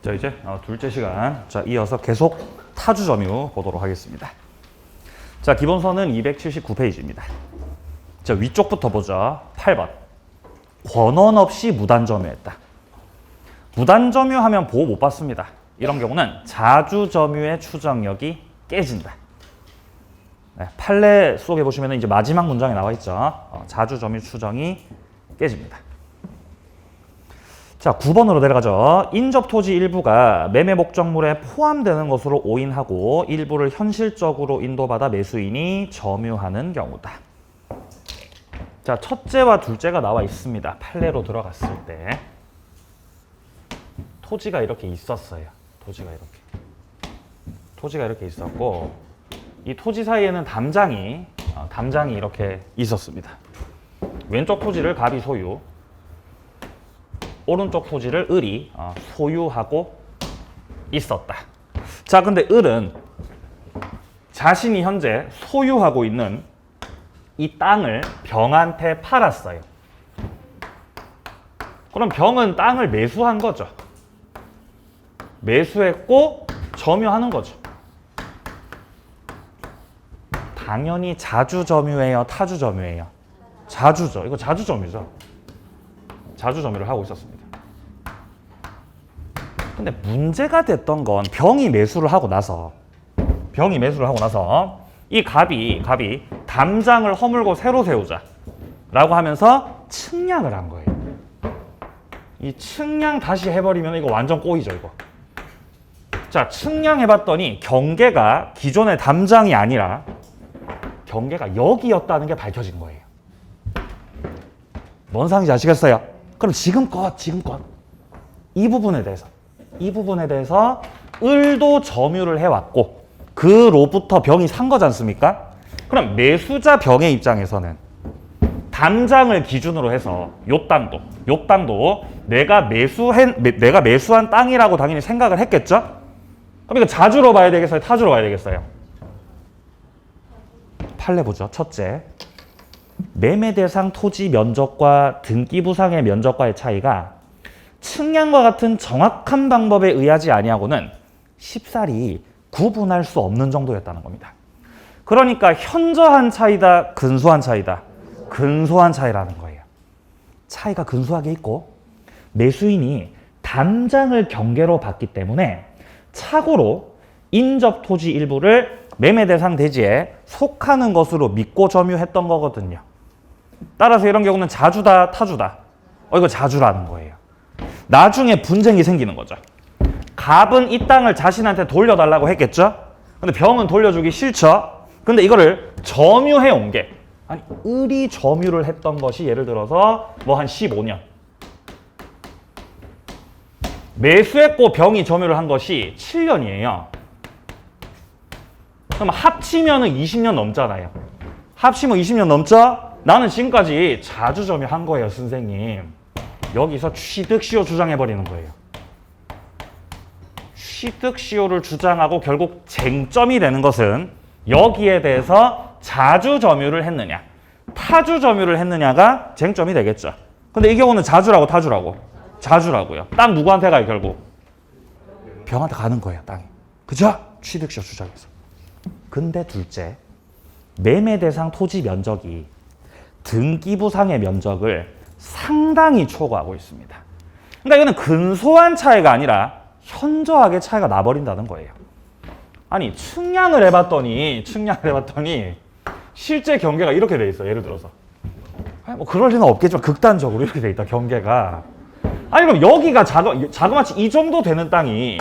자, 이제 둘째 시간. 자, 이어서 계속 타주 점유 보도록 하겠습니다. 자, 기본서는 279페이지입니다. 자, 위쪽부터 보죠. 8번. 권원 없이 무단 점유했다. 무단 점유하면 보호 못 받습니다. 이런 경우는 자주 점유의 추정력이 깨진다. 네, 판례 속에 보시면 이제 마지막 문장에 나와 있죠. 자주 점유 추정이 깨집니다. 자, 9번으로 내려가죠. 인접 토지 일부가 매매 목적물에 포함되는 것으로 오인하고 일부를 현실적으로 인도받아 매수인이 점유하는 경우다. 자, 첫째와 둘째가 나와 있습니다. 판례로 들어갔을 때 토지가 이렇게 있었어요. 토지가 이렇게 있었고 이 토지 사이에는 담장이 이렇게 있었습니다. 왼쪽 토지를 갑이 소유, 오른쪽 토지를 을이 소유하고 있었다. 자, 근데 을은 자신이 현재 소유하고 있는 이 땅을 병한테 팔았어요. 그럼 병은 땅을 매수한 거죠. 매수했고 점유하는 거죠. 당연히 자주 점유예요, 타주 점유예요? 자주죠. 이거 자주 점유죠. 자주 점유를 하고 있었습니다. 근데 문제가 됐던 건 병이 매수를 하고 나서 이 갑이 담장을 허물고 새로 세우자 라고 하면서 측량을 한 거예요. 이 측량 다시 해버리면 이거 완전 꼬이죠, 이거. 자, 측량해봤더니 경계가 기존의 담장이 아니라 경계가 여기였다는 게 밝혀진 거예요. 뭔 상황인지 아시겠어요? 그럼 지금껏 이 부분에 대해서 을도 점유를 해왔고 그로부터 병이 산 거지 않습니까? 그럼 매수자 병의 입장에서는 담장을 기준으로 해서 요 땅도 내가 매수한 땅이라고 당연히 생각을 했겠죠? 그럼 이거 자주로 봐야 되겠어요? 타주로 봐야 되겠어요? 판례 보죠. 첫째, 매매 대상 토지 면적과 등기 부상의 면적과의 차이가 측량과 같은 정확한 방법에 의하지 아니하고는 쉽사리 구분할 수 없는 정도였다는 겁니다. 그러니까 현저한 차이다, 근소한 차이다. 근소한 차이라는 거예요. 차이가 근소하게 있고 매수인이 담장을 경계로 봤기 때문에 착오로 인접 토지 일부를 매매 대상 대지에 속하는 것으로 믿고 점유했던 거거든요. 따라서 이런 경우는 자주다, 타주다. 이거 자주라는 거예요. 나중에 분쟁이 생기는 거죠. 갑은 이 땅을 자신한테 돌려달라고 했겠죠? 근데 병은 돌려주기 싫죠? 근데 이거를 점유해 온 게, 을이 점유를 했던 것이 예를 들어서 뭐 한 15년. 매수했고 병이 점유를 한 것이 7년이에요. 그럼 합치면은 20년 넘잖아요. 합치면 20년 넘죠? 나는 지금까지 자주 점유한 거예요, 선생님. 여기서 취득시효 주장해버리는 거예요. 취득시효를 주장하고 결국 쟁점이 되는 것은 여기에 대해서 자주 점유를 했느냐, 타주 점유를 했느냐가 쟁점이 되겠죠. 근데 이 경우는 자주라고 타주라고? 자주라고요. 땅 누구한테 가요, 결국? 병한테 가는 거예요, 땅이. 그죠? 취득시효 주장해서. 근데 둘째, 매매 대상 토지 면적이 등기부상의 면적을 상당히 초과하고 있습니다. 그러니까 이거는 근소한 차이가 아니라 현저하게 차이가 나버린다는 거예요. 아니, 측량을 해봤더니 실제 경계가 이렇게 돼 있어. 예를 들어서 뭐 그럴 리는 없겠지만 극단적으로 이렇게 돼 있다, 경계가. 아니, 그럼 여기가 자그마치 이 정도 되는 땅이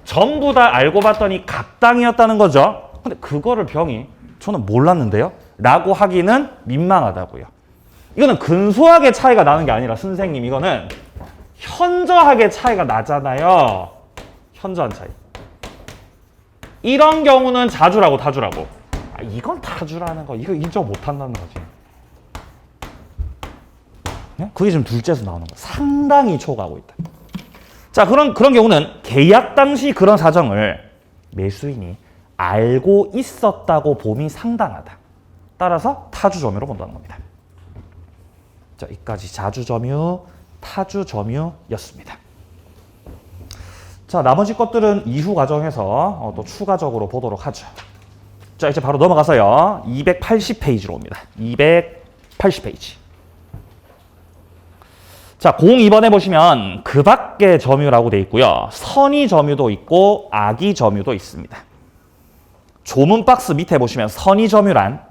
전부 다 알고 봤더니 갑 땅이었다는 거죠. 근데 그거를 병이 저는 몰랐는데요? 라고 하기는 민망하다고요. 이거는 근소하게 차이가 나는 게 아니라 선생님, 이거는 현저하게 차이가 나잖아요. 현저한 차이. 이런 경우는 자주라고 타주라고? 이건 타주라는 거. 이거 인정 못 한다는 거지. 네? 그게 지금 둘째에서 나오는 거. 상당히 초과하고 있다. 자, 그런 경우는 계약 당시 그런 사정을 매수인이 알고 있었다고 봄이 상당하다. 따라서 타주 점유로 본다는 겁니다. 자, 여기까지 자주 점유, 타주 점유였습니다. 자, 나머지 것들은 이후 과정에서 또 추가적으로 보도록 하죠. 자, 이제 바로 넘어가서요. 280페이지로 옵니다. 280페이지. 자, 02번에 보시면 그 밖의 점유라고 돼 있고요. 선의 점유도 있고 악의 점유도 있습니다. 조문 박스 밑에 보시면 선의 점유란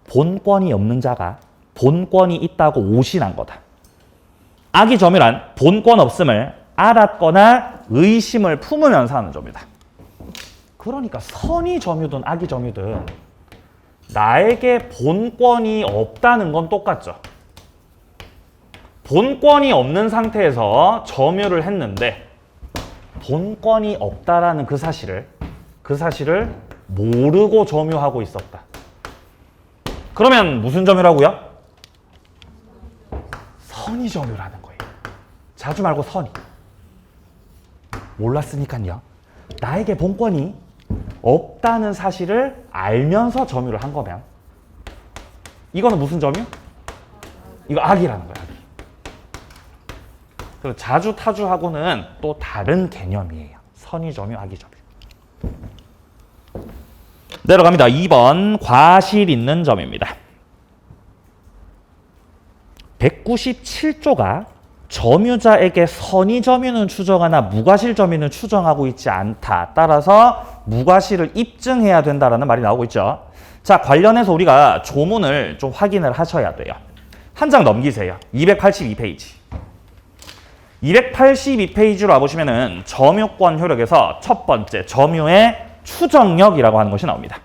본권이 없는 자가 본권이 있다고 오신한 거다. 악의 점유란 본권 없음을 알았거나 의심을 품으면서 하는 점이다. 그러니까 선의 점유든 악의 점유든 나에게 본권이 없다는 건 똑같죠. 본권이 없는 상태에서 점유를 했는데 본권이 없다라는 그 사실을 모르고 점유하고 있었다. 그러면 무슨 점유라고요? 선의 점유라는 거예요. 자주 말고 선의. 몰랐으니까요. 나에게 본권이 없다는 사실을 알면서 점유를 한 거면 이거는 무슨 점유? 이거 악이라는 거야. 악이. 그리고 자주 타주하고는 또 다른 개념이에요. 선의 점유, 악의 점유. 내려갑니다. 2번 과실 있는 점입니다. 197조가 점유자에게 선의 점유는 추정하나 무과실 점유는 추정하고 있지 않다. 따라서 무과실을 입증해야 된다라는 말이 나오고 있죠. 자, 관련해서 우리가 조문을 좀 확인을 하셔야 돼요. 한 장 넘기세요. 282페이지. 282페이지로 와보시면은 점유권 효력에서 첫 번째 점유의 추정력이라고 하는 것이 나옵니다.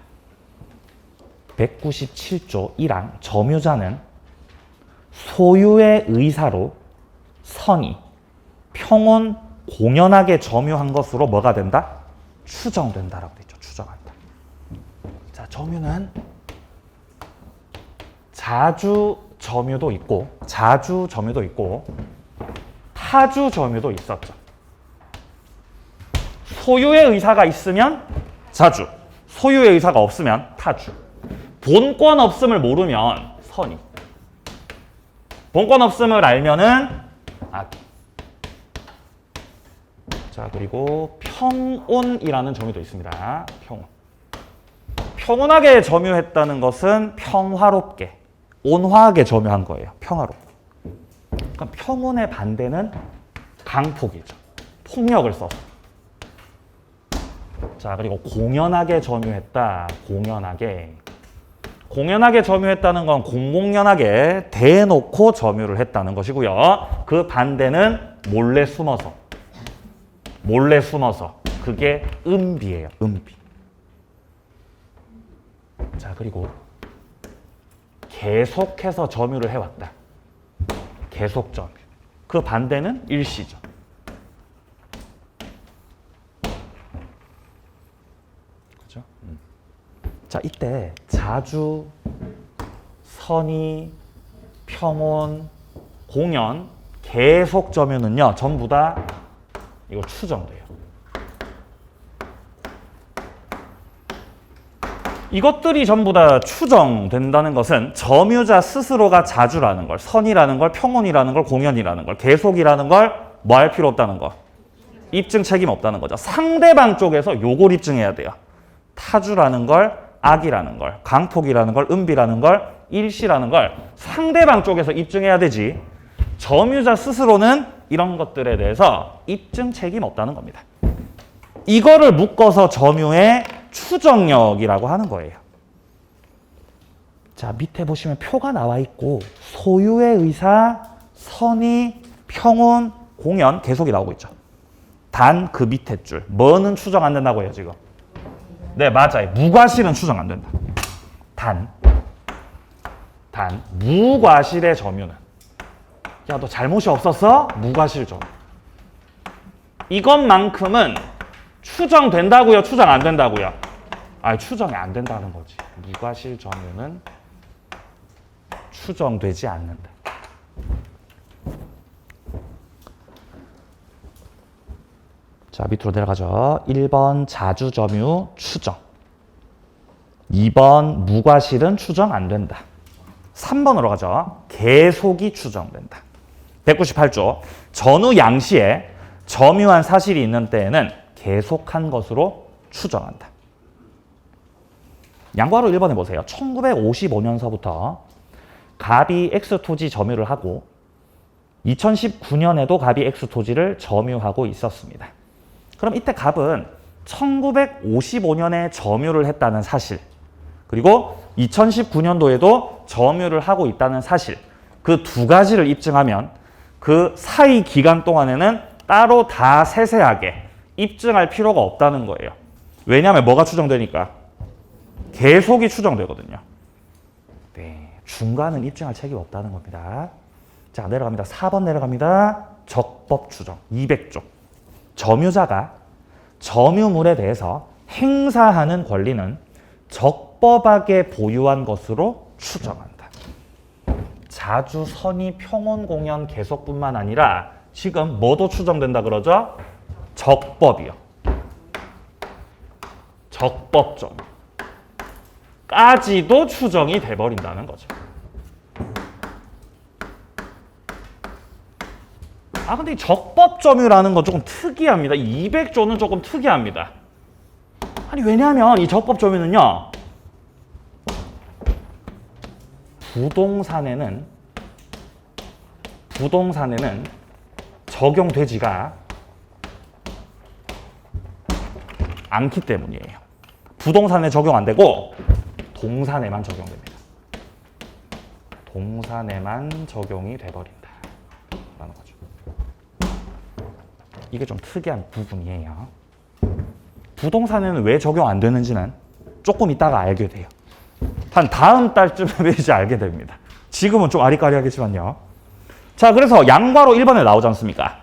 197조 1항 점유자는 소유의 의사로 선의, 평온, 공연하게 점유한 것으로 뭐가 된다? 추정된다라고 되어 있죠. 추정한다. 자, 점유는 자주 점유도 있고 자주 점유도 있고 타주 점유도 있었죠. 소유의 의사가 있으면 자주, 소유의 의사가 없으면 타주. 본권 없음을 모르면 선의. 본권 없음을 알면은 악의. 자, 그리고 평온이라는 점유도 있습니다. 평온. 평온하게 점유했다는 것은 평화롭게, 온화하게 점유한 거예요. 평화롭게. 그럼 평온의 반대는 강폭이죠. 폭력을 써서. 자, 그리고 공연하게 점유했다. 공연하게. 공연하게 점유했다는 건 공공연하게 대놓고 점유를 했다는 것이고요. 그 반대는 몰래 숨어서. 몰래 숨어서. 그게 은비예요. 은비. 자, 그리고 계속해서 점유를 해왔다. 계속 점유. 그 반대는 일시죠. 그죠? 자, 이때 자주, 선의, 평온, 공연, 계속 점유는요, 전부 다 이거 추정돼요. 이것들이 전부 다 추정된다는 것은 점유자 스스로가 자주라는 걸, 선이라는 걸, 평온이라는 걸, 공연이라는 걸, 계속이라는 걸 뭐 할 필요 없다는 거. 입증 책임 없다는 거죠. 상대방 쪽에서 요걸 입증해야 돼요. 타주라는 걸, 악이라는 걸, 강폭이라는 걸, 은비라는 걸, 일시라는 걸 상대방 쪽에서 입증해야 되지. 점유자 스스로는 이런 것들에 대해서 입증 책임 없다는 겁니다. 이거를 묶어서 점유의 추정력이라고 하는 거예요. 자, 밑에 보시면 표가 나와 있고 소유의 의사, 선의, 평온, 공연 계속이 나오고 있죠. 단 그 밑에 줄 뭐는 추정 안 된다고 해요 지금? 네, 맞아요. 무과실은 추정 안 된다. 단 무과실의 점유는 야, 너 잘못이 없었어? 무과실 점유. 이것만큼은 추정된다고요? 추정 안 된다고요? 아니, 추정이 안 된다는 거지. 무과실 점유는 추정되지 않는다. 자, 밑으로 내려가죠. 1번 자주 점유 추정. 2번 무과실은 추정 안 된다. 3번으로 가죠. 계속이 추정된다. 198조. 전후 양시에 점유한 사실이 있는 때에는 계속한 것으로 추정한다. 양과로 1번에 보세요. 1955년서부터 갑이 X 토지 점유를 하고 2019년에도 갑이 X 토지를 점유하고 있었습니다. 그럼 이때 갑은 1955년에 점유를 했다는 사실, 그리고 2019년도에도 점유를 하고 있다는 사실, 그 두 가지를 입증하면 그 사이 기간 동안에는 따로 다 세세하게 입증할 필요가 없다는 거예요. 왜냐하면 뭐가 추정되니까? 계속이 추정되거든요. 네, 중간은 입증할 책이 없다는 겁니다. 자, 내려갑니다. 4번 내려갑니다. 적법 추정 200조. 점유자가 점유물에 대해서 행사하는 권리는 적법하게 보유한 것으로 추정한다. 자주, 선의, 평온, 공연, 계속뿐만 아니라 지금 뭐도 추정된다 그러죠? 적법이요. 적법점 까지도 추정이 돼버린다는 거죠. 근데 이 적법점유라는 건 조금 특이합니다. 200조는 조금 특이합니다. 아니, 왜냐하면 이 적법점유는요, 부동산에는 적용되지가 않기 때문이에요. 부동산에 적용 안 되고 동산에만 적용됩니다. 동산에만 적용이 돼버린다 라는 거죠. 이게 좀 특이한 부분이에요. 부동산에는 왜 적용 안 되는지는 조금 이따가 알게 돼요. 한 다음 달쯤에 이제 알게 됩니다. 지금은 좀 아리까리하겠지만요. 자, 그래서 양과로 1번에 나오지 않습니까?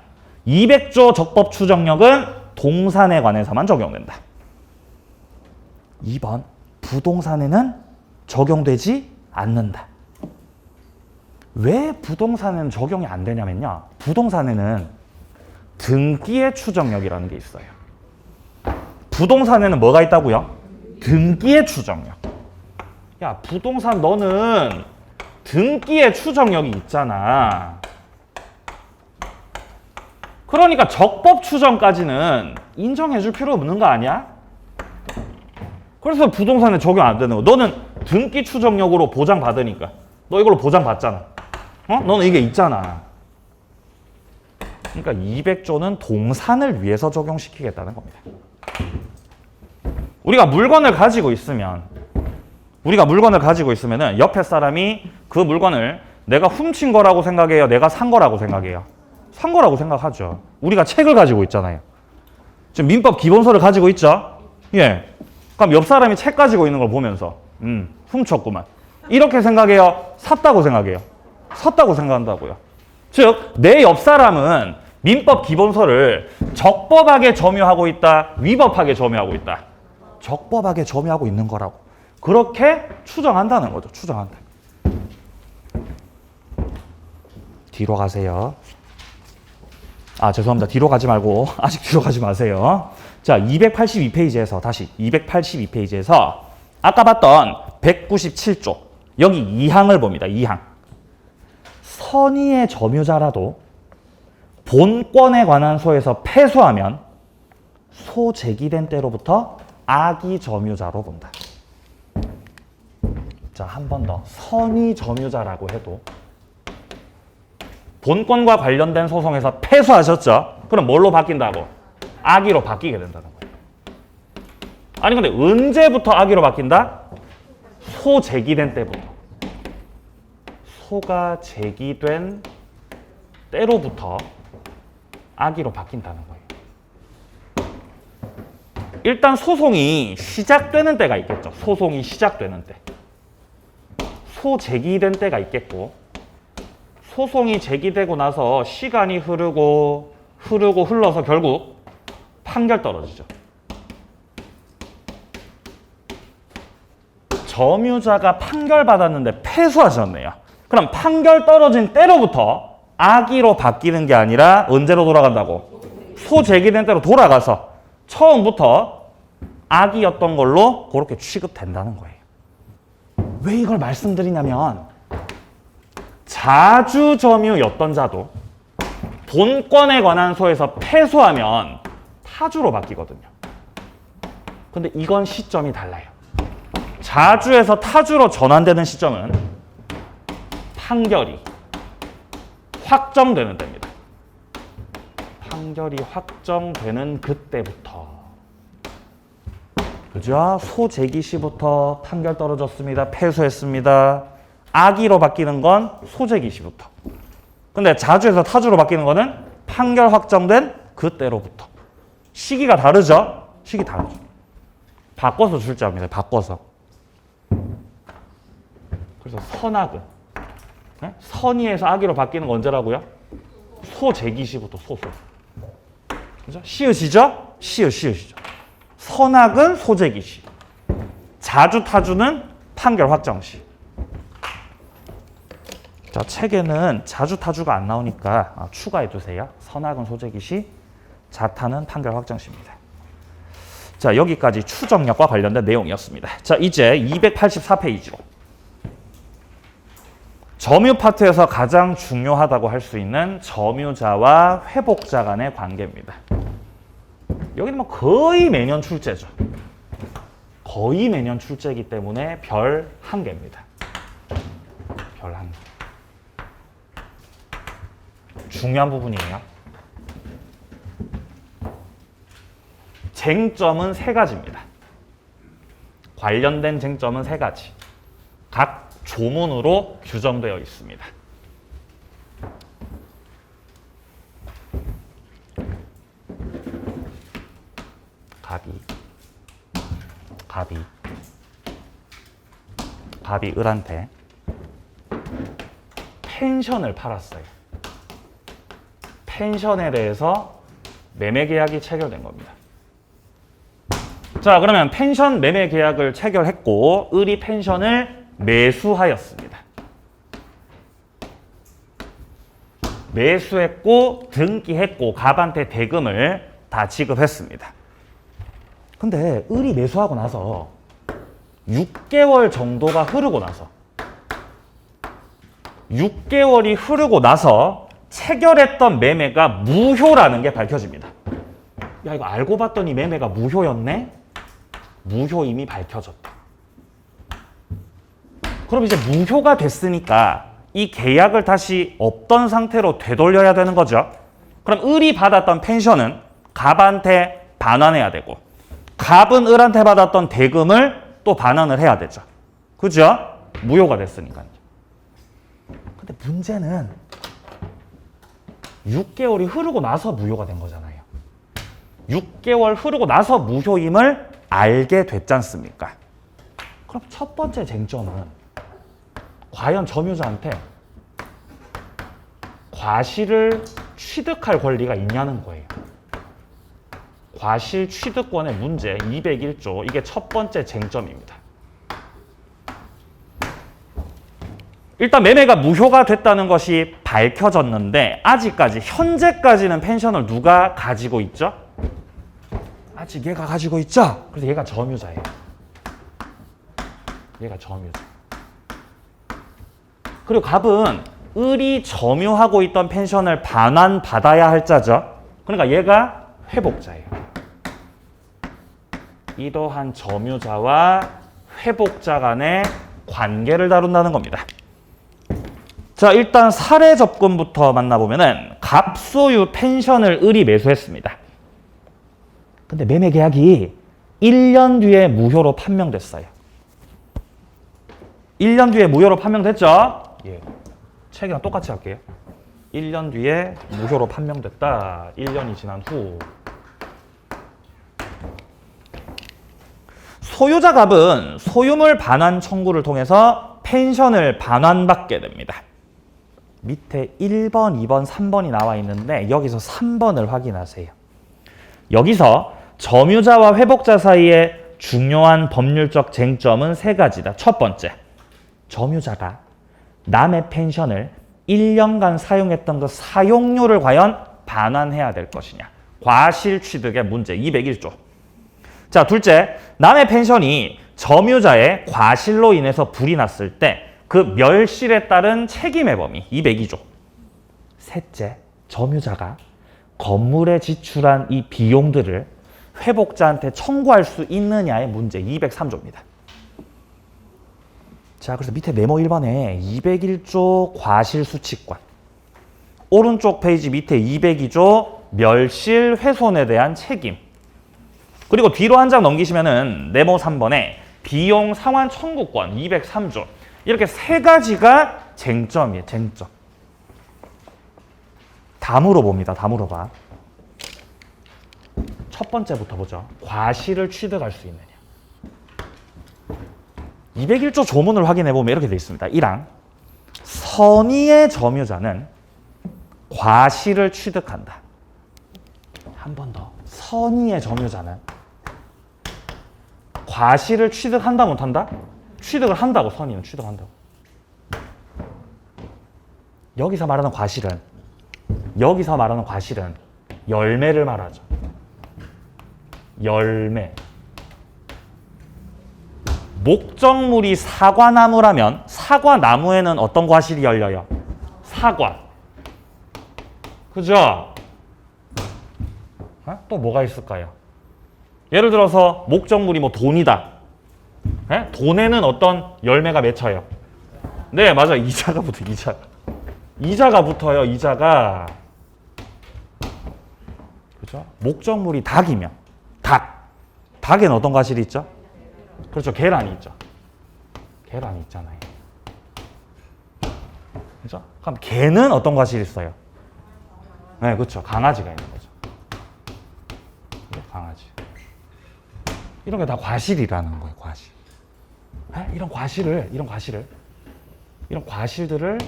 200조 적법 추정력은 동산에 관해서만 적용된다. 2번, 부동산에는 적용되지 않는다. 왜 부동산에는 적용이 안 되냐면요, 부동산에는 등기의 추정력이라는 게 있어요. 부동산에는 뭐가 있다고요? 등기의 추정력. 야, 부동산 너는 등기의 추정력이 있잖아. 그러니까 적법 추정까지는 인정해줄 필요 없는 거 아니야? 그래서 부동산에 적용 안 되는 거. 너는 등기 추정력으로 보장받으니까. 너 이걸로 보장받잖아. 너는 이게 있잖아. 그러니까 200조는 동산을 위해서 적용시키겠다는 겁니다. 우리가 물건을 가지고 있으면은 옆에 사람이 그 물건을 내가 훔친 거라고 생각해요? 내가 산 거라고 생각해요? 산 거라고 생각하죠. 우리가 책을 가지고 있잖아요. 지금 민법 기본서를 가지고 있죠? 예. 그럼 옆 사람이 책 가지고 있는 걸 보면서 훔쳤구만. 이렇게 생각해요? 샀다고 생각해요? 샀다고 생각한다고요. 즉, 내 옆 사람은 민법 기본서를 적법하게 점유하고 있다, 위법하게 점유하고 있다. 적법하게 점유하고 있는 거라고. 그렇게 추정한다는 거죠. 추정한다. 뒤로 가세요. 죄송합니다. 뒤로 가지 말고 아직 뒤로 가지 마세요. 자, 282페이지에서 다시 282페이지에서 아까 봤던 197조 여기 2항을 봅니다. 2항. 선의의 점유자라도 본권에 관한 소에서 패소하면 소 제기된 때로부터 악의 점유자로 본다. 자, 한 번 더. 선의 점유자라고 해도 본권과 관련된 소송에서 패소하셨죠? 그럼 뭘로 바뀐다고? 악의로 바뀌게 된다는 거예요. 아니, 근데 언제부터 악의로 바뀐다? 소 제기된 때부터. 소가 제기된 때로부터 악의로 바뀐다는 거예요. 일단 소송이 시작되는 때가 있겠죠. 소송이 시작되는 때. 소 제기된 때가 있겠고, 소송이 제기되고 나서 시간이 흘러서 결국 판결 떨어지죠. 점유자가 판결 받았는데 패소하셨네요. 그럼 판결 떨어진 때로부터 악의로 바뀌는 게 아니라 언제로 돌아간다고? 소 제기된 때로 돌아가서 처음부터 악의였던 걸로 그렇게 취급된다는 거예요. 왜 이걸 말씀드리냐면 자주 점유였던 자도 돈권에 관한 소에서 패소하면 타주로 바뀌거든요. 근데 이건 시점이 달라요. 자주에서 타주로 전환되는 시점은 판결이 확정되는 때입니다. 판결이 확정되는 그때부터. 그죠? 소재기 시부터 판결 떨어졌습니다. 패소했습니다. 악의로 바뀌는 건 소재기 시부터. 근데 자주에서 타주로 바뀌는 거는 판결 확정된 그때로부터. 시기가 다르죠? 시기 다르죠. 바꿔서 출제합니다. 바꿔서. 그래서 선악은 네? 선의에서 악의로 바뀌는 건 언제라고요? 소재기 시부터 소소. 그죠? 시읒이죠? 시읒이죠. 선악은 소재기 시. 자주 타주는 판결 확정 시. 자, 책에는 자주 타주가 안 나오니까 추가해 두세요. 선악은 소재기 시, 자타는 판결 확정 시입니다. 자, 여기까지 추정력과 관련된 내용이었습니다. 자, 이제 284페이지로 점유 파트에서 가장 중요하다고 할 수 있는 점유자와 회복자 간의 관계입니다. 여기는 뭐 거의 매년 출제죠. 거의 매년 출제이기 때문에 별 1개입니다. 별 1개. 중요한 부분이에요. 쟁점은 3가지입니다. 관련된 쟁점은 3가지. 각 조문으로 규정되어 있습니다. 갑이 을한테 펜션을 팔았어요. 펜션에 대해서 매매 계약이 체결된 겁니다. 자, 그러면 펜션 매매 계약을 체결했고 을이 펜션을 매수하였습니다. 매수했고 등기했고 갑한테 대금을 다 지급했습니다. 근데 을이 매수하고 나서 6개월 정도가 흐르고 나서 6개월이 흐르고 나서 체결했던 매매가 무효라는 게 밝혀집니다. 야, 이거 알고 봤더니 매매가 무효였네? 무효임이 밝혀졌다. 그럼 이제 무효가 됐으니까 이 계약을 다시 없던 상태로 되돌려야 되는 거죠. 그럼 을이 받았던 펜션은 갑한테 반환해야 되고 갑은 을한테 받았던 대금을 또 반환을 해야 되죠. 그죠? 무효가 됐으니까요. 근데 문제는 6개월이 흐르고 나서 무효가 된 거잖아요. 6개월 흐르고 나서 무효임을 알게 됐지 않습니까? 그럼 첫 번째 쟁점은 과연 점유자한테 과실을 취득할 권리가 있냐는 거예요. 과실 취득권의 문제 201조, 이게 첫 번째 쟁점입니다. 일단 매매가 무효가 됐다는 것이 밝혀졌는데 아직까지 현재까지는 펜션을 누가 가지고 있죠? 아직 얘가 가지고 있죠? 그래서 얘가 점유자예요. 얘가 점유자. 그리고 갑은 을이 점유하고 있던 펜션을 반환받아야 할 자죠. 그러니까 얘가 회복자예요. 이러한 점유자와 회복자 간의 관계를 다룬다는 겁니다. 자, 일단 사례 접근부터 만나보면은 갑소유 펜션을 을이 매수했습니다. 근데 매매 계약이 1년 뒤에 무효로 판명됐어요. 1년 뒤에 무효로 판명됐죠? 예. 책이랑 똑같이 할게요. 1년 뒤에 무효로 판명됐다. 1년이 지난 후. 소유자 갑은 소유물 반환 청구를 통해서 펜션을 반환받게 됩니다. 밑에 1번, 2번, 3번이 나와 있는데 여기서 3번을 확인하세요. 여기서 점유자와 회복자 사이에 중요한 법률적 쟁점은 3가지다. 첫 번째, 점유자가 남의 펜션을 1년간 사용했던 그 사용료를 과연 반환해야 될 것이냐. 과실 취득의 문제 201조. 자, 둘째, 남의 펜션이 점유자의 과실로 인해서 불이 났을 때 그 멸실에 따른 책임의 범위 202조. 셋째, 점유자가 건물에 지출한 이 비용들을 회복자한테 청구할 수 있느냐의 문제 203조입니다. 자, 그래서 밑에 네모 1번에 201조 과실수칙권, 오른쪽 페이지 밑에 202조 멸실 훼손에 대한 책임, 그리고 뒤로 한 장 넘기시면은 네모 3번에 비용 상환 청구권 203조, 이렇게 세 가지가 쟁점이에요. 쟁점. 다 물어봅니다. 다 물어봐. 첫 번째부터 보죠. 과실을 취득할 수 있느냐. 201조 조문을 확인해 보면 이렇게 되어 있습니다. 1항. 선의의 점유자는 과실을 취득한다. 한 번 더. 선의의 점유자는 과실을 취득한다 못한다? 취득을 한다고. 선의는 취득한다고. 여기서 말하는 과실은 열매를 말하죠. 열매. 목적물이 사과나무라면 사과나무에는 어떤 과실이 열려요? 사과. 그죠? 또 뭐가 있을까요? 예를 들어서 목적물이 뭐 돈이다. 돈에는 어떤 열매가 맺혀요? 네, 맞아요. 이자가 붙어요. 이자가 붙어요. 이자가. 그죠? 목적물이 닭이면 닭에는 어떤 과실이 있죠? 그렇죠. 계란이 있죠. 계란이 있잖아요. 그죠? 그럼 개는 어떤 과실이 있어요? 네, 그렇죠. 강아지가 있는 거죠. 강아지. 이런 게 다 과실이라는 거예요. 과실. 이런 과실들을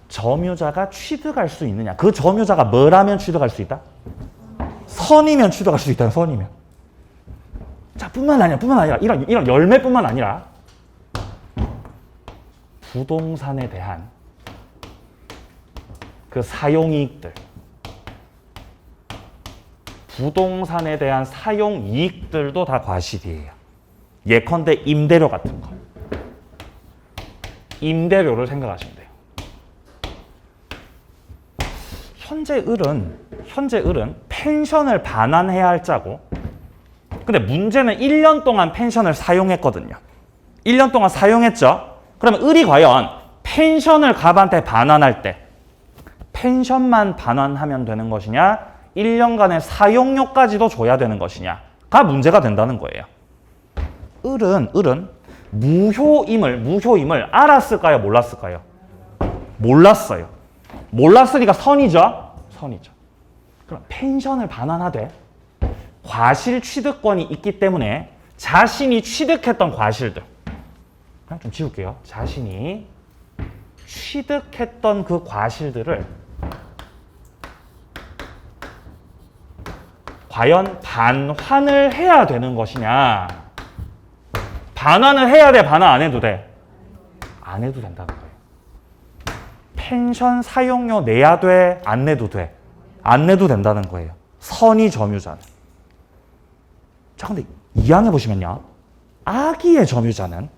점유자가 취득할 수 있느냐. 그 점유자가 뭐라면 취득할 수 있다? 선이면 취득할 수 있다. 선이면. 자, 뿐만 아니라 이런 열매뿐만 아니라 부동산에 대한 그 사용이익들, 부동산에 대한 사용이익들도 다 과실이에요. 예컨대 임대료 같은 거. 임대료를 생각하시면 돼요. 현재 을은 펜션을 반환해야 할 자고, 근데 문제는 1년 동안 펜션을 사용했거든요. 1년 동안 사용했죠? 그러면 을이 과연 펜션을 갑한테 반환할 때 펜션만 반환하면 되는 것이냐, 1년간의 사용료까지도 줘야 되는 것이냐가 문제가 된다는 거예요. 을은 무효임을 알았을까요? 몰랐을까요? 몰랐어요. 몰랐으니까 선이죠? 선이죠. 그럼 펜션을 반환하되 과실 취득권이 있기 때문에 자신이 취득했던 과실들, 그냥 좀 지울게요. 자신이 취득했던 그 과실들을 과연 반환을 해야 되는 것이냐. 반환을 해야 돼? 반환 안 해도 돼? 안 해도 된다는 거예요. 펜션 사용료 내야 돼? 안 내도 돼? 안 내도 된다는 거예요. 선의 점유자는. 자, 근데 2항에 보시면요. 악의의 점유자는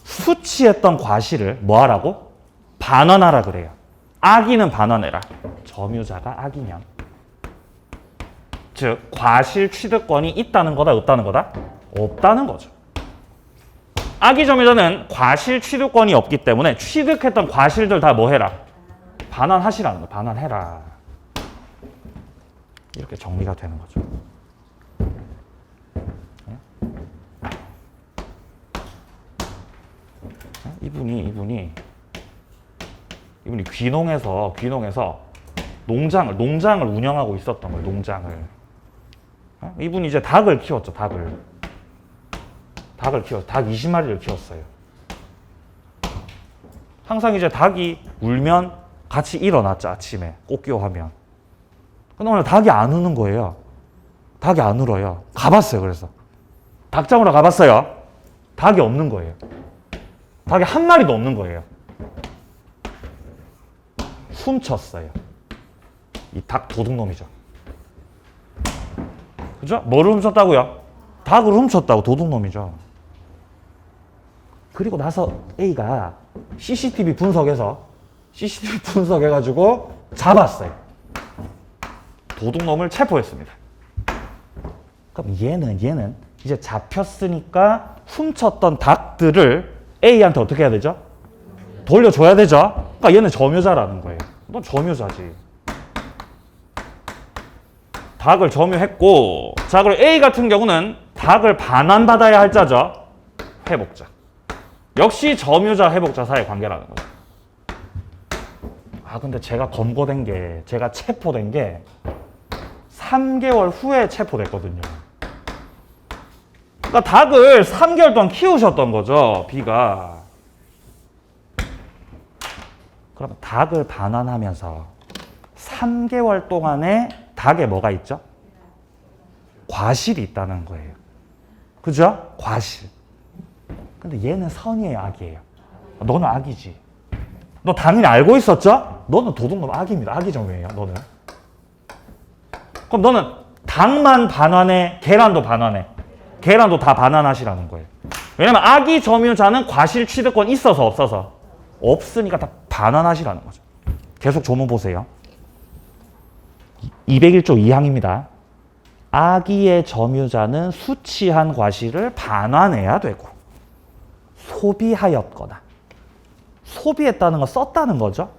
수취했던 과실을 뭐 하라고? 반환하라 그래요. 악의는 반환해라. 점유자가 악이면. 즉, 과실 취득권이 있다는 거다, 없다는 거다? 없다는 거죠. 악의 점유자는 과실 취득권이 없기 때문에 취득했던 과실들 다 뭐 해라? 반환하시라는 거. 반환해라. 이렇게 정리가 되는 거죠. 이분이 귀농에서 농장을 운영하고 있었던 거예요. 농장을. 이분이 이제 닭을 키웠죠. 닭 20마리를 키웠어요. 항상 이제 닭이 울면 같이 일어났죠. 아침에 꽃기호하면. 근데 오늘 닭이 안 우는 거예요. 닭이 안 울어요. 가봤어요. 그래서 닭장으로 가봤어요. 닭이 없는 거예요. 닭이 한 마리도 없는 거예요. 훔쳤어요. 이 닭 도둑놈이죠. 그죠? 뭐를 훔쳤다고요? 닭을 훔쳤다고. 도둑놈이죠. 그리고 나서 A가 CCTV 분석해가지고 잡았어요. 도둑놈을 체포했습니다. 그럼 얘는 이제 잡혔으니까 훔쳤던 닭들을 A한테 어떻게 해야 되죠? 돌려줘야 되죠? 그러니까 얘는 점유자라는 거예요. 넌 점유자지. 닭을 점유했고, 자, 그리고 A 같은 경우는 닭을 반환받아야 할 자죠. 회복자. 역시 점유자, 회복자 사이의 관계라는 거죠. 아, 근데 제가 검거된 게, 제가 체포된 게 3개월 후에 체포됐거든요. 그러니까 닭을 3개월 동안 키우셨던 거죠, B가. 그러면 닭을 반환하면서 3개월 동안에 닭에 뭐가 있죠? 과실이 있다는 거예요. 그죠? 과실. 근데 얘는 선이에요, 악이에요? 너는 악이지. 너 당연히 알고 있었죠? 너는 도둑놈 악입니다. 악이 점유예요, 너는. 그럼 너는 닭만 반환해, 계란도 반환해. 계란도 다 반환하시라는 거예요. 왜냐면 악이 점유자는 과실 취득권 있어서 없어서? 없으니까 다 반환하시라는 거죠. 계속 조문 보세요. 201조 2항입니다. 악의의 점유자는 수취한 과실을 반환해야 되고 소비하였거나 소비했다는 거 썼다는 거죠.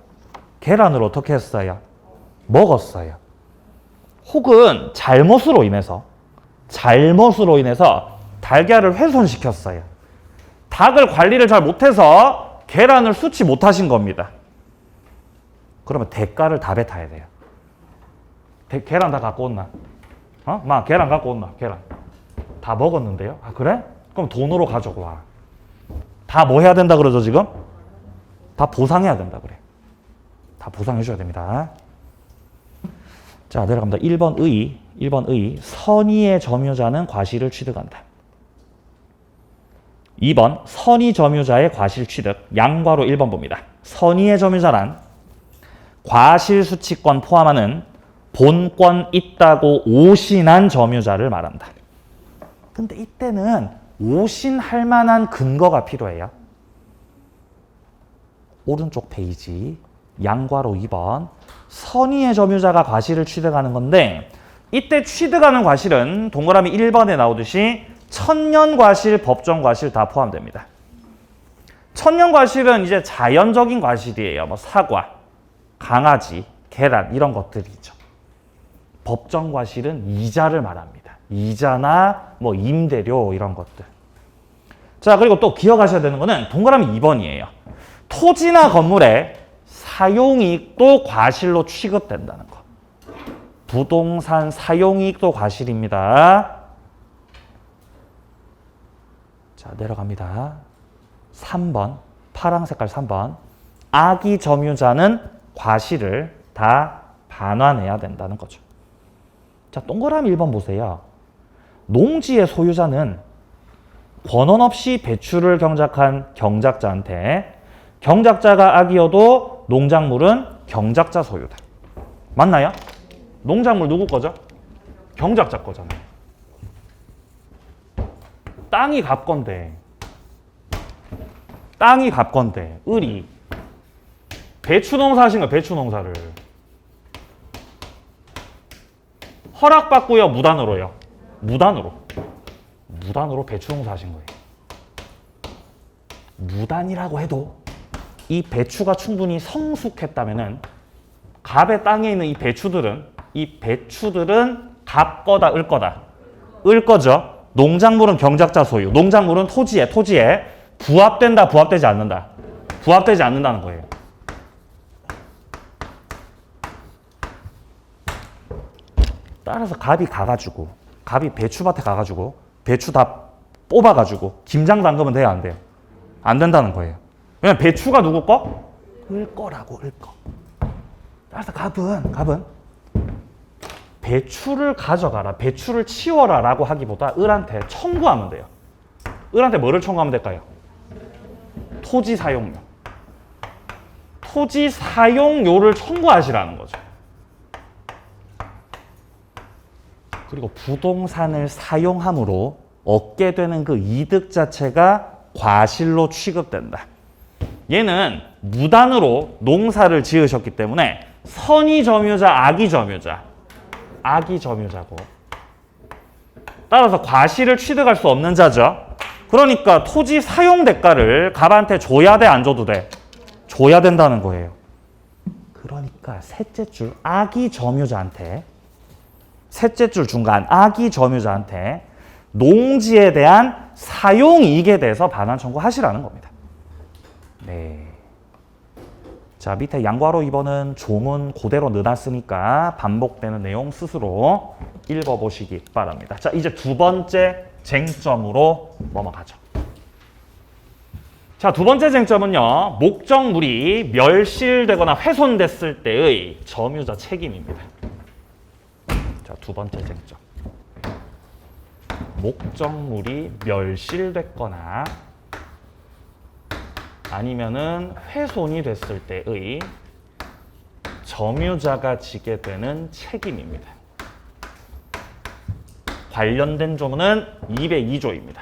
계란을 어떻게 했어요? 먹었어요. 혹은 잘못으로 인해서 달걀을 훼손시켰어요. 닭을 관리를 잘 못해서 계란을 수취 못하신 겁니다. 그러면 대가를 다 뱉어야 돼요. 계란 다 갖고 온나? 마, 계란 갖고 온나? 계란. 다 먹었는데요? 아, 그래? 그럼 돈으로 가져고 와. 다 뭐 해야 된다 그러죠, 지금? 다 보상해야 된다 그래. 다 보상해줘야 됩니다. 자, 내려갑니다. 1번 의. 선의의 점유자는 과실을 취득한다. 2번 선의 점유자의 과실 취득. 양과로 1번 봅니다. 선의의 점유자란 과실수취권 포함하는 본권 있다고 오신한 점유자를 말한다. 근데 이때는 오신할 만한 근거가 필요해요. 오른쪽 페이지 양과로 2번 선의의 점유자가 과실을 취득하는 건데 이때 취득하는 과실은 동그라미 1번에 나오듯이 천년과실, 법정과실 다 포함됩니다. 천년과실은 이제 자연적인 과실이에요. 뭐 사과, 강아지, 계란 이런 것들이죠. 법정과실은 이자를 말합니다. 이자나 뭐 임대료 이런 것들. 자, 그리고 또 기억하셔야 되는 거는 동그라미 2번이에요. 토지나 건물의 사용이익도 과실로 취급된다는 거. 부동산 사용이익도 과실입니다. 자, 내려갑니다. 3번, 파랑 색깔 3번. 악의 점유자는 과실을 다 반환해야 된다는 거죠. 자, 동그라미 1번 보세요. 농지의 소유자는 권한 없이 배출을 경작한 경작자한테 경작자가 악이어도 농작물은 경작자 소유다. 맞나요? 농작물 누구 거죠? 경작자 거잖아요. 땅이 갑건데 을이 배추 농사 하신 거예요. 배추 농사를 허락받고요, 무단으로요? 무단으로 배추 농사 하신 거예요. 무단이라고 해도 이 배추가 충분히 성숙했다면은 갑의 땅에 있는 이 배추들은 갑 거다, 을 거다? 을 거죠. 농작물은 경작자 소유. 농작물은 토지에 부합된다, 부합되지 않는다? 부합되지 않는다는 거예요. 따라서 갑이 배추밭에 가가지고 배추 다 뽑아가지고 김장 담그면 돼요, 안 돼요? 안 된다는 거예요. 왜냐면 배추가 누구 거? 을 거라고, 을 거. 따라서 갑은 배추를 가져가라, 배추를 치워라 라고 하기보다 을한테 청구하면 돼요. 을한테 뭐를 청구하면 될까요? 토지 사용료. 토지 사용료를 청구하시라는 거죠. 그리고 부동산을 사용함으로 얻게 되는 그 이득 자체가 과실로 취급된다. 얘는 무단으로 농사를 지으셨기 때문에 선의 점유자, 악의 점유자. 악의 점유자고 따라서 과실을 취득할 수 없는 자죠. 그러니까 토지 사용 대가를 갑한테 줘야 돼, 안 줘도 돼? 줘야 된다는 거예요. 그러니까 셋째 줄 악의 점유자한테 셋째 줄 중간 악의 점유자한테 농지에 대한 사용 이익에 대해서 반환 청구하시라는 겁니다. 네. 자, 밑에 양괄호 2번은 조문 그대로 넣어놨으니까 반복되는 내용 스스로 읽어보시기 바랍니다. 자, 이제 두 번째 쟁점으로 넘어가죠. 자, 두 번째 쟁점은요. 목적물이 멸실되거나 훼손됐을 때의 점유자 책임입니다. 자, 두 번째 쟁점. 목적물이 멸실됐거나 아니면은 훼손이 됐을 때의 점유자가 지게 되는 책임입니다. 관련된 조문은 202조입니다.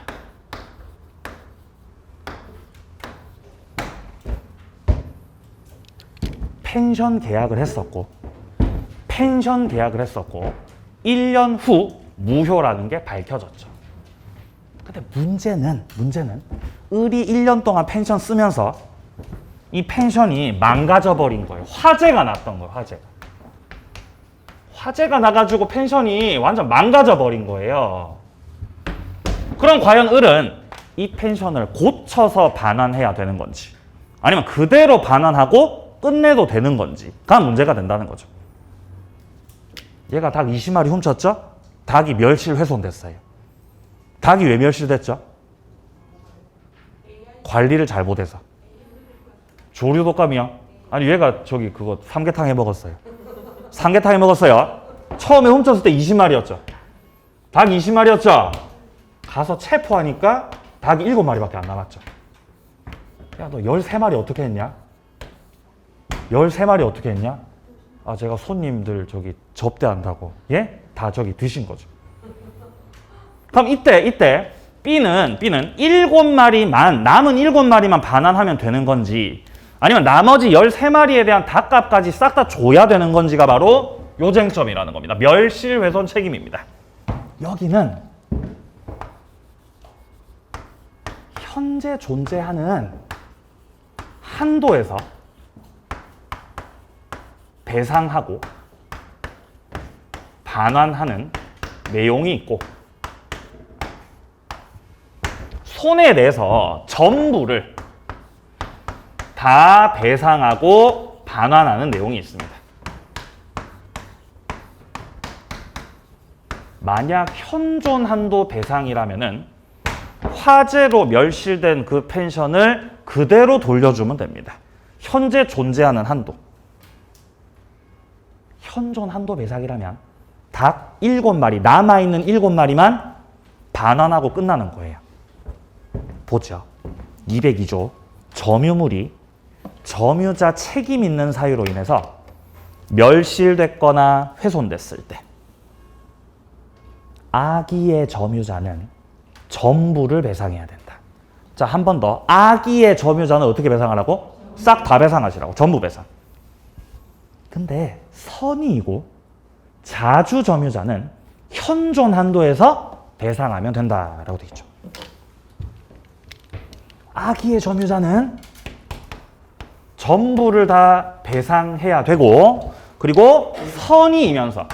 펜션 계약을 했었고 1년 후 무효라는 게 밝혀졌죠. 근데 문제는 을이 1년 동안 펜션 쓰면서 이 펜션이 망가져 버린 거예요. 화재가 났던 거예요. 화재가 나가지고 펜션이 완전 망가져 버린 거예요. 그럼 과연 을은 이 펜션을 고쳐서 반환해야 되는 건지 아니면 그대로 반환하고 끝내도 되는 건지가 문제가 된다는 거죠. 얘가 닭 20마리 훔쳤죠? 닭이 멸실 훼손됐어요. 닭이 왜 멸실됐죠? 관리를 잘못해서. 조류 독감이요? 아니 얘가 저기 그거 삼계탕 해 먹었어요. 삼계탕 해 먹었어요. 처음에 훔쳤을 때 20마리였죠. 닭 20마리였죠. 가서 체포하니까 닭이 7마리밖에 안 남았죠. 야, 너 13마리 어떻게 했냐? 13마리 어떻게 했냐? 아, 제가 손님들 저기 접대한다고. 예? 다 저기 드신 거죠. 그럼 이때 B는 7마리만 남은 7마리만 반환하면 되는 건지 아니면 나머지 13마리에 대한 닭값까지 싹 다 줘야 되는 건지가 바로 요쟁점이라는 겁니다. 멸실훼손 책임입니다. 여기는 현재 존재하는 한도에서 배상하고 반환하는 내용이 있고 손해내서 전부를 다 배상하고 반환하는 내용이 있습니다. 만약 현존 한도 배상이라면은 화재로 멸실된 그 펜션을 그대로 돌려주면 됩니다. 현재 존재하는 한도. 현존 한도 배상이라면 닭 7마리, 남아있는 7마리만 반환하고 끝나는 거예요. 보죠. 202조. 점유물이 점유자 책임 있는 사유로 인해서 멸실됐거나 훼손됐을 때 악의의 점유자는 전부를 배상해야 된다. 자, 한 번 더. 악의의 점유자는 어떻게 배상하라고? 싹 다 배상하시라고. 전부 배상. 근데 선의이고 자주 점유자는 현존 한도에서 배상하면 된다라고 되어 있죠. 악의의 점유자는 전부를 다 배상해야 되고 그리고 선의이면서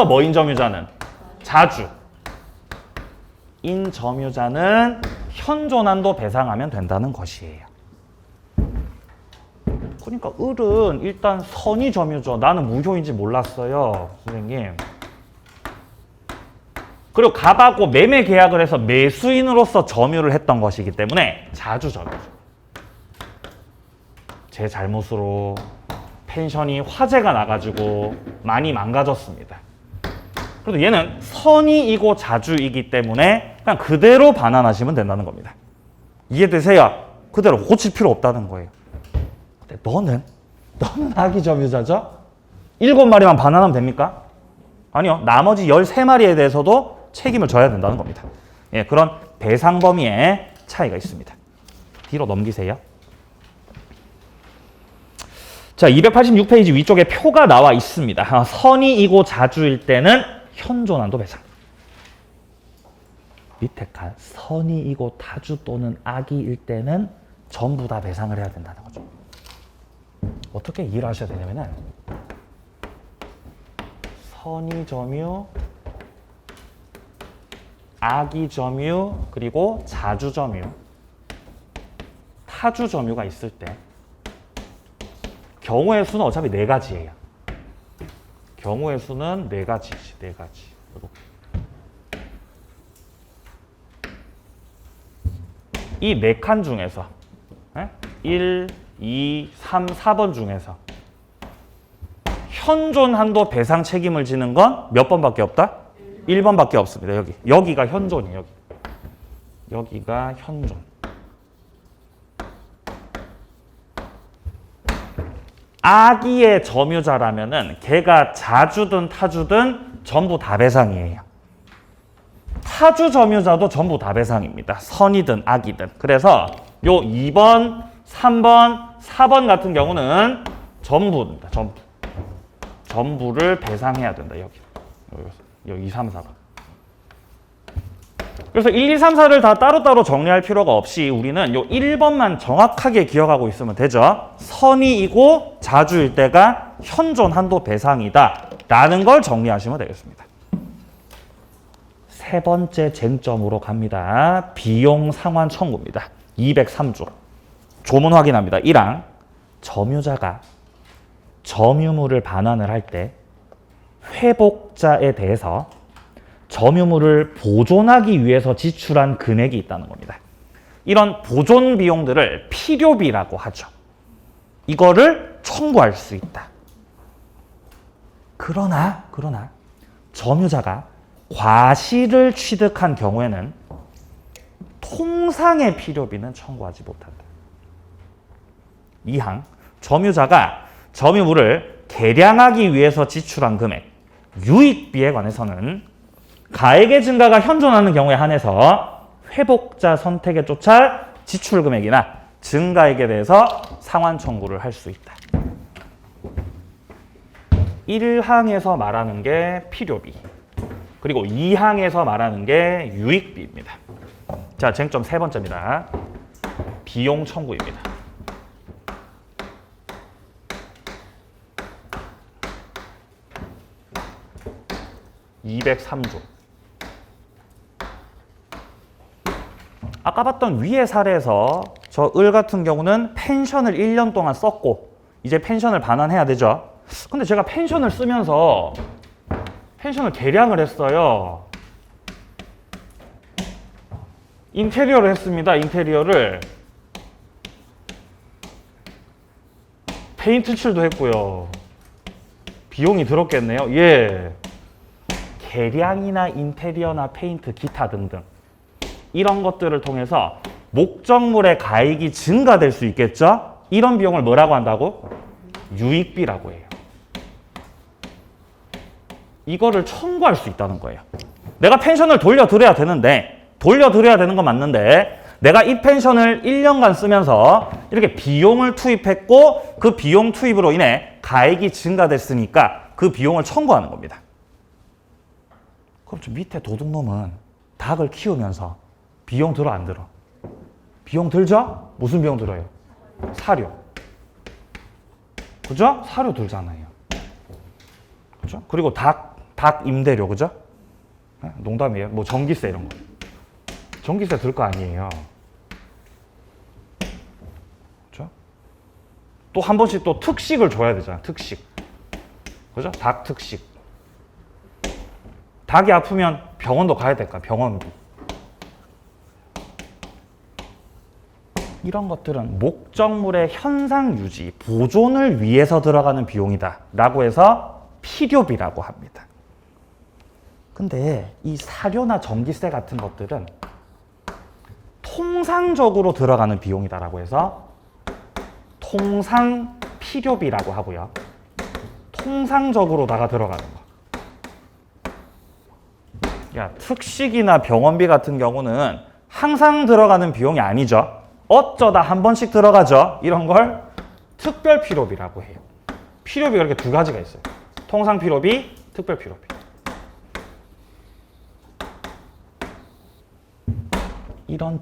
뭐인 점유자는 자주 인 점유자는 현존 한도 배상하면 된다는 것이에요. 그러니까 을은 일단 선의 점유죠. 나는 무효인지 몰랐어요, 선생님. 그리고 갑하고 매매 계약을 해서 매수인으로서 점유를 했던 것이기 때문에 자주 점유죠. 제 잘못으로 펜션이 화재가 나가지고 많이 망가졌습니다. 그래도 얘는 선의이고 자주이기 때문에 그냥 그대로 반환하시면 된다는 겁니다. 이해되세요? 그대로 고칠 필요 없다는 거예요. 근데 너는 악의 점유자죠? 7마리만 반환하면 됩니까? 아니요. 나머지 13마리에 대해서도 책임을 져야 된다는 겁니다. 예, 그런 배상 범위에 차이가 있습니다. 뒤로 넘기세요. 자, 286페이지 위쪽에 표가 나와 있습니다. 선의이고 자주일 때는 현존한도 배상. 밑에 칸 선의이고 타주 또는 악의일 때는 전부 다 배상을 해야 된다는 거죠. 어떻게 이해를 하셔야 되냐면은 선의 점유, 악의 점유, 그리고 자주 점유, 타주 점유가 있을 때 경우의 수는 어차피 네 가지예요. 경우의 수는 네 가지지, 네 가지. 이 네 칸 중에서 1, 2, 3, 4번 중에서 현존 한도 배상 책임을 지는 건 몇 번밖에 없다? 1번밖에 없습니다. 여기. 여기가 현존이에요. 여기. 여기가 현존. 악의의 점유자라면은 걔가 자주든 타주든 전부 다 배상이에요. 타주 점유자도 전부 다 배상입니다. 선이든 악이든. 그래서 요 2번, 3번, 4번 같은 경우는 전부입니다. 전부. 전부를 배상해야 된다. 여기 2, 3, 4번. 그래서 1, 2, 3, 4를 다 따로따로 정리할 필요가 없이 우리는 요 1번만 정확하게 기억하고 있으면 되죠. 선의이고 자주일 때가 현존 한도 배상이다 라는 걸 정리하시면 되겠습니다. 세 번째 쟁점으로 갑니다. 비용 상환 청구입니다. 203조. 조문 확인합니다. 1항 점유자가 점유물을 반환을 할 때 회복자에 대해서 점유물을 보존하기 위해서 지출한 금액이 있다는 겁니다. 이런 보존 비용들을 필요비라고 하죠. 이거를 청구할 수 있다. 그러나 점유자가 과실을 취득한 경우에는 통상의 필요비는 청구하지 못한다. 2항 점유자가 점유물을 개량하기 위해서 지출한 금액, 유익비에 관해서는 가액의 증가가 현존하는 경우에 한해서 회복자 선택에 쫓아 지출 금액이나 증가액에 대해서 상환 청구를 할 수 있다. 1항에서 말하는 게 필요비, 그리고 2항에서 말하는 게 유익비입니다. 자, 쟁점 세 번째입니다. 비용 청구입니다. (203조) 아까 봤던 위의 사례에서 저 을 같은 경우는 펜션을 1년 동안 썼고 이제 펜션을 반환해야 되죠. 근데 제가 펜션을 쓰면서 펜션을 개량을 했어요. 인테리어를 했습니다. 인테리어를 페인트 칠도 했고요. 비용이 들었겠네요. 예. 개량이나 인테리어나 페인트, 기타 등등 이런 것들을 통해서 목적물의 가액이 증가될 수 있겠죠? 이런 비용을 뭐라고 한다고? 유익비라고 해요. 이거를 청구할 수 있다는 거예요. 내가 펜션을 돌려드려야 되는데, 돌려드려야 되는 건 맞는데 내가 이 펜션을 1년간 쓰면서 이렇게 비용을 투입했고 그 비용 투입으로 인해 가액이 증가됐으니까 그 비용을 청구하는 겁니다. 그럼 저 밑에 도둑놈은 닭을 키우면서 비용 들어 안 들어? 비용 들죠? 무슨 비용 들어요? 사료. 그죠? 사료 들잖아요. 그죠? 그리고 닭 임대료, 그죠? 농담이에요. 뭐 전기세 이런 거. 전기세 들 거 아니에요. 그죠? 또 한 번씩 또 특식을 줘야 되잖아. 특식. 그죠? 닭 특식. 닭이 아프면 병원도 가야 될까? 병원비. 이런 것들은 목적물의 현상 유지, 보존을 위해서 들어가는 비용이다 라고 해서 필요비라고 합니다. 근데 이 사료나 전기세 같은 것들은 통상적으로 들어가는 비용이다라고 해서 통상 필요비라고 하고요. 통상적으로다가 들어가는 거. 야, 특식이나 병원비 같은 경우는 항상 들어가는 비용이 아니죠. 어쩌다 한 번씩 들어가죠. 이런 걸 특별 필요비라고 해요. 필요비가 이렇게 두 가지가 있어요. 통상 필요비, 특별 필요비. 이런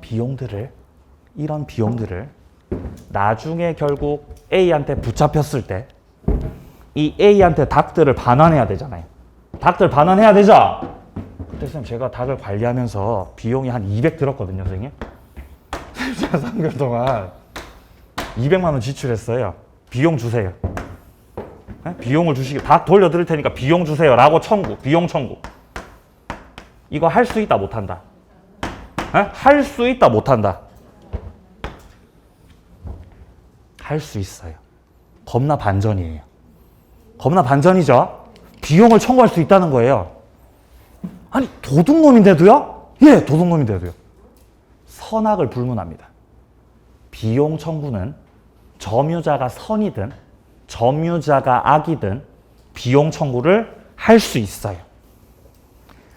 비용들을 나중에 결국 A한테 붙잡혔을 때 이 A한테 닭들을 반환해야 되잖아요. 닭들 반환해야 되죠? 그때 선생님 제가 닭을 관리하면서 비용이 한 200 들었거든요, 선생님. 제가 3개월 동안 200만 원 지출했어요. 비용 주세요. 네? 비용을 주시기, 닭 돌려드릴 테니까 비용 주세요 라고 청구, 비용 청구. 이거 할 수 있다 못한다? 할 수 있다 못한다? 할 수 있어요. 겁나 반전이에요. 겁나 반전이죠? 비용을 청구할 수 있다는 거예요. 아니 도둑놈인데도요? 예, 도둑놈인데도요. 선악을 불문합니다. 비용 청구는 점유자가 선이든 점유자가 악이든 비용 청구를 할 수 있어요.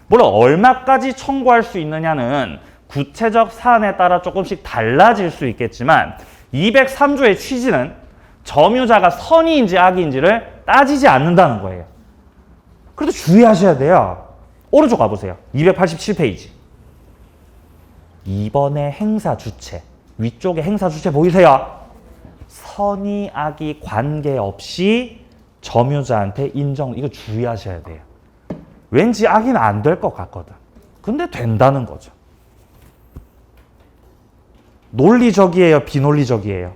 물론 얼마까지 청구할 수 있느냐는 구체적 사안에 따라 조금씩 달라질 수 있겠지만 203조의 취지는 점유자가 선의인지 악의인지를 따지지 않는다는 거예요. 그래도 주의하셔야 돼요. 오른쪽 가보세요. 287페이지. 2번의 행사 주체. 위쪽에 행사 주체 보이세요? 선의, 악의 관계없이 점유자한테 인정. 이거 주의하셔야 돼요. 왠지 악의는 안 될 것 같거든. 근데 된다는 거죠. 논리적이에요? 비논리적이에요?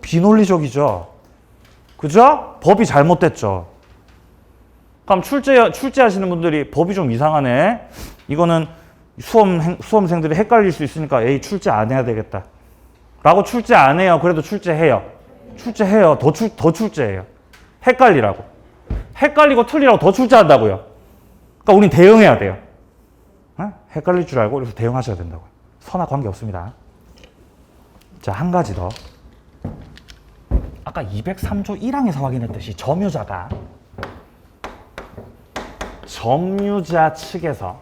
비논리적이죠. 그죠? 법이 잘못됐죠. 그럼 출제하시는 분들이 법이 좀 이상하네. 이거는 수험생들이 헷갈릴 수 있으니까 에이 출제 안 해야 되겠다. 라고 출제 안 해요. 그래도 출제해요. 출제해요. 더 출제해요. 헷갈리라고. 헷갈리고 틀리라고 더 출제한다고요. 그러니까 우린 대응해야 돼요. 헷갈릴 줄 알고 그래서 대응하셔야 된다고요. 선악 관계 없습니다. 자, 한 가지 더. 아까 203조 1항에서 확인했듯이 점유자 측에서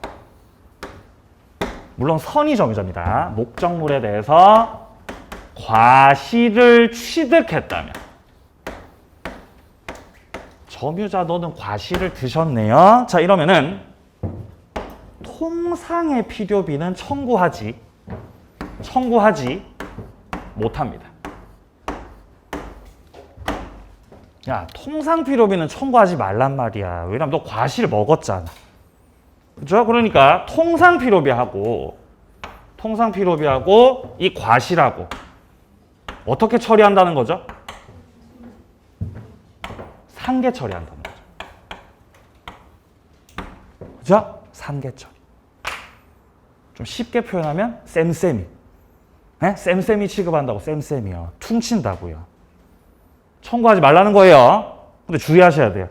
물론 선의 점유자입니다. 목적물에 대해서 과실을 취득했다면 점유자 너는 과실을 드셨네요. 자, 이러면은 통상의 필요비는 청구하지 못합니다. 야, 통상 필요비는 청구하지 말란 말이야. 왜냐면 너 과실 먹었잖아. 그죠? 그러니까 통상 필요비하고 이 과실하고 어떻게 처리한다는 거죠? 상계 처리한다는 거죠. 그죠? 상계 처리. 좀 쉽게 표현하면 쌤쌤이. 네? 쌤쌤이 취급한다고 쌤쌤이요. 퉁친다고요. 청구하지 말라는 거예요. 근데 주의하셔야 돼요.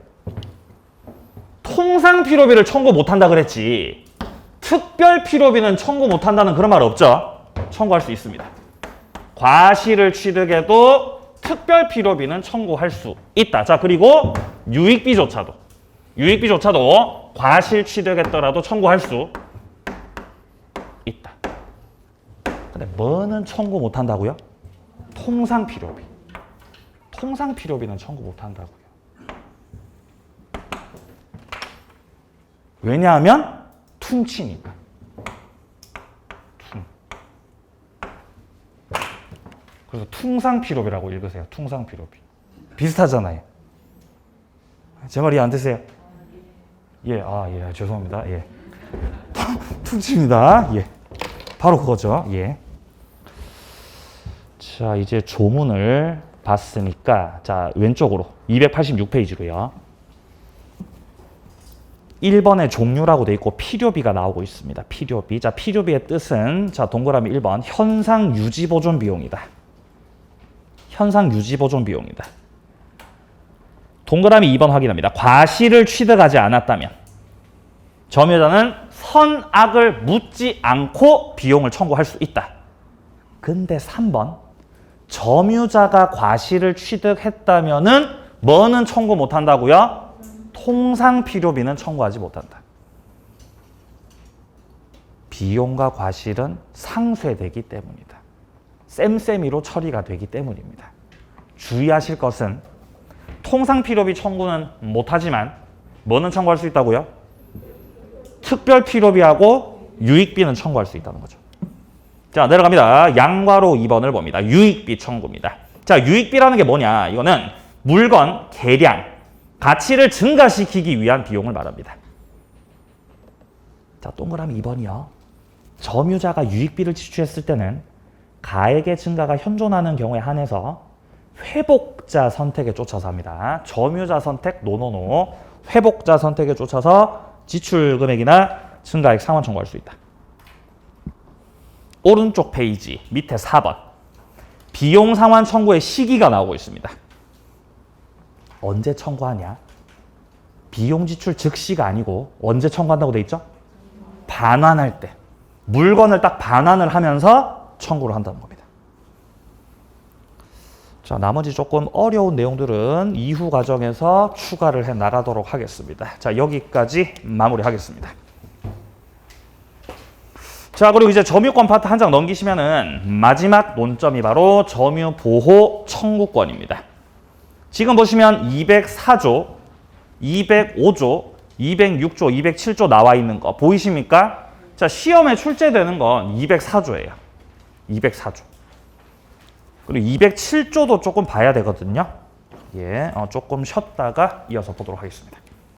통상 필요비를 청구 못한다 그랬지. 특별 필요비는 청구 못한다는 그런 말 없죠? 청구할 수 있습니다. 과실을 취득해도 특별 필요비는 청구할 수 있다. 자, 그리고 유익비조차도 과실 취득했더라도 청구할 수 있다. 근데 뭐는 청구 못한다고요? 통상 필요비. 통상 필요비는 청구 못한다고요. 왜냐하면 퉁치니까. 그래서 통상 필요비라고 읽으세요. 통상 필요비. 비슷하잖아요. 제 말이 안 되세요? 예, 죄송합니다. 예. 퉁칩니다. 예. 바로 그거죠. 예. 자, 이제 조문을 봤으니까, 자, 왼쪽으로 286페이지로요. 1번에 종류라고 돼 있고 필요비가 나오고 있습니다. 필요비. 자, 필요비의 뜻은 자, 동그라미 1번 현상 유지 보존 비용이다. 현상 유지 보존 비용이다. 동그라미 2번 확인합니다. 과실을 취득하지 않았다면 점유자는 선악을 묻지 않고 비용을 청구할 수 있다. 근데 3번 점유자가 과실을 취득했다면은 뭐는 청구 못한다고요? 통상 필요비는 청구하지 못한다. 비용과 과실은 상쇄되기 때문이다. 쌤쌤이로 처리가 되기 때문입니다. 주의하실 것은 통상 필요비 청구는 못하지만 뭐는 청구할 수 있다고요? 특별 필요비하고 유익비는 청구할 수 있다는 거죠. 자, 내려갑니다. 양괄호 2번을 봅니다. 유익비 청구입니다. 자, 유익비라는 게 뭐냐? 이거는 물건, 계량, 가치를 증가시키기 위한 비용을 말합니다. 자, 동그라미 2번이요. 점유자가 유익비를 지출했을 때는 가액의 증가가 현존하는 경우에 한해서 회복자 선택에 쫓아서 합니다. 점유자 선택, 노노노. 회복자 선택에 쫓아서 지출 금액이나 증가액 상환 청구할 수 있다. 오른쪽 페이지 밑에 4번. 비용 상환 청구의 시기가 나오고 있습니다. 언제 청구하냐? 비용 지출 즉시가 아니고 언제 청구한다고 돼 있죠? 반환할 때. 물건을 딱 반환을 하면서 청구를 한다는 겁니다. 자, 나머지 조금 어려운 내용들은 이후 과정에서 추가를 해 나가도록 하겠습니다. 자, 여기까지 마무리하겠습니다. 자, 그리고 이제 점유권 파트 한 장 넘기시면은 마지막 논점이 바로 점유 보호 청구권입니다. 지금 보시면 204조, 205조, 206조, 207조 나와 있는 거 보이십니까? 자, 시험에 출제되는 건 204조예요. 204조. 그리고 207조도 조금 봐야 되거든요. 예, 조금 쉬었다가 이어서 보도록 하겠습니다.